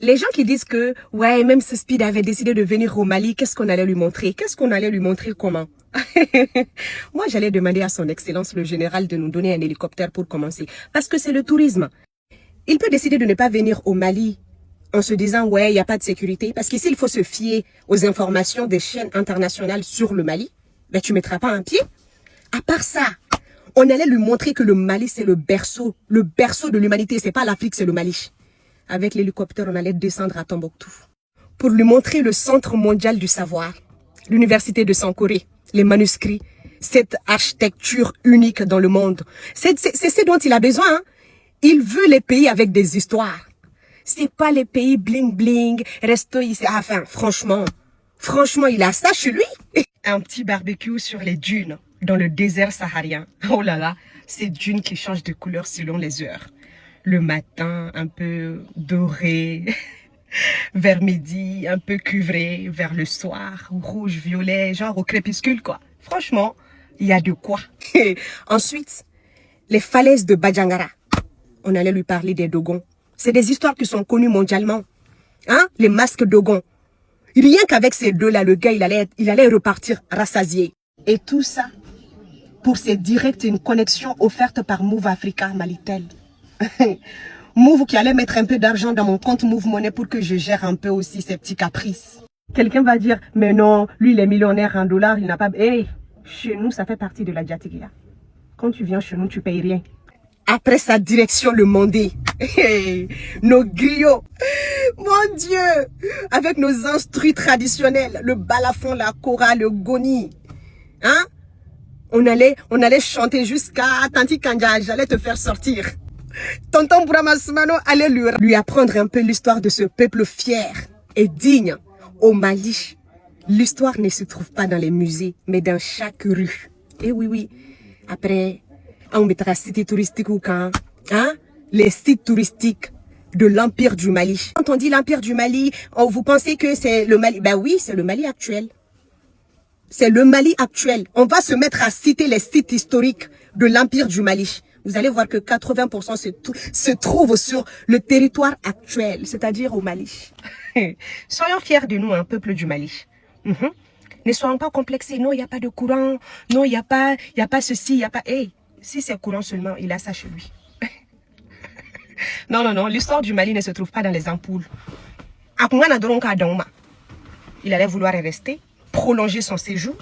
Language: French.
Les gens qui disent que, ouais, même si Speed avait décidé de venir au Mali, qu'est-ce qu'on allait lui montrer? Qu'est-ce qu'on allait lui montrer comment? Moi, j'allais demander à son excellence le général de nous donner un hélicoptère pour commencer. Parce que c'est le tourisme. Il peut décider de ne pas venir au Mali en se disant, ouais, il n'y a pas de sécurité. Parce qu'ici, il faut se fier aux informations des chaînes internationales sur le Mali. Ben, tu ne mettras pas un pied. À part ça, on allait lui montrer que le Mali, c'est le berceau de l'humanité. C'est pas l'Afrique, c'est le Mali. Avec l'hélicoptère, on allait descendre à Tombouctou pour lui montrer le centre mondial du savoir, l'université de Sankoré, les manuscrits, cette architecture unique dans le monde. C'est ce dont il a besoin. Hein. Il veut les pays avec des histoires. C'est pas les pays bling bling, resto ici. Enfin, franchement, il a ça chez lui. Un petit barbecue sur les dunes, dans le désert saharien. Oh là là, ces dunes qui changent de couleur selon les heures. Le matin, un peu doré, vers midi, un peu cuivré, vers le soir, rouge, violet, genre au crépuscule, quoi. Franchement, il y a de quoi. Ensuite, les falaises de Badjangara. On allait lui parler des Dogons. C'est des histoires qui sont connues mondialement. Hein? Les masques Dogons. Rien qu'avec ces deux-là, le gars, il allait repartir rassasié. Et tout ça, pour ces directs et une connexion offerte par Move Africa, Malitel. Move qui allait mettre un peu d'argent dans mon compte Move Money pour que je gère un peu aussi ces petits caprices. Quelqu'un va dire, mais non, lui il est millionnaire en dollars, il n'a pas... Hey, chez nous, ça fait partie de la diatiglia. Quand tu viens chez nous, tu payes rien. Après sa direction, le Mondé. Hey, nos griots. Mon Dieu. Avec nos instrus traditionnels. Le balafon, la kora, le goni. Hein? On allait chanter jusqu'à Tanti Kanja. J'allais te faire sortir. Tonton Brahma Soumano allait lui apprendre un peu l'histoire de ce peuple fier et digne au Mali. L'histoire ne se trouve pas dans les musées, mais dans chaque rue. Et oui. Après, on mettra cité touristique ou quand, hein? Les sites touristiques de l'Empire du Mali. Quand on dit l'Empire du Mali, vous pensez que c'est le Mali? Ben oui, c'est le Mali actuel. C'est le Mali actuel. On va se mettre à citer les sites historiques de l'Empire du Mali. Vous allez voir que 80% se trouvent sur le territoire actuel, c'est-à-dire au Mali. Soyons fiers de nous, un peuple du Mali. Ne soyons pas complexés. Non, il n'y a pas de courant. Non, il n'y a pas ceci, il n'y a pas... Hey, si c'est courant seulement, il a ça chez lui. Non, l'histoire du Mali ne se trouve pas dans les ampoules. Il allait vouloir y rester, prolonger son séjour.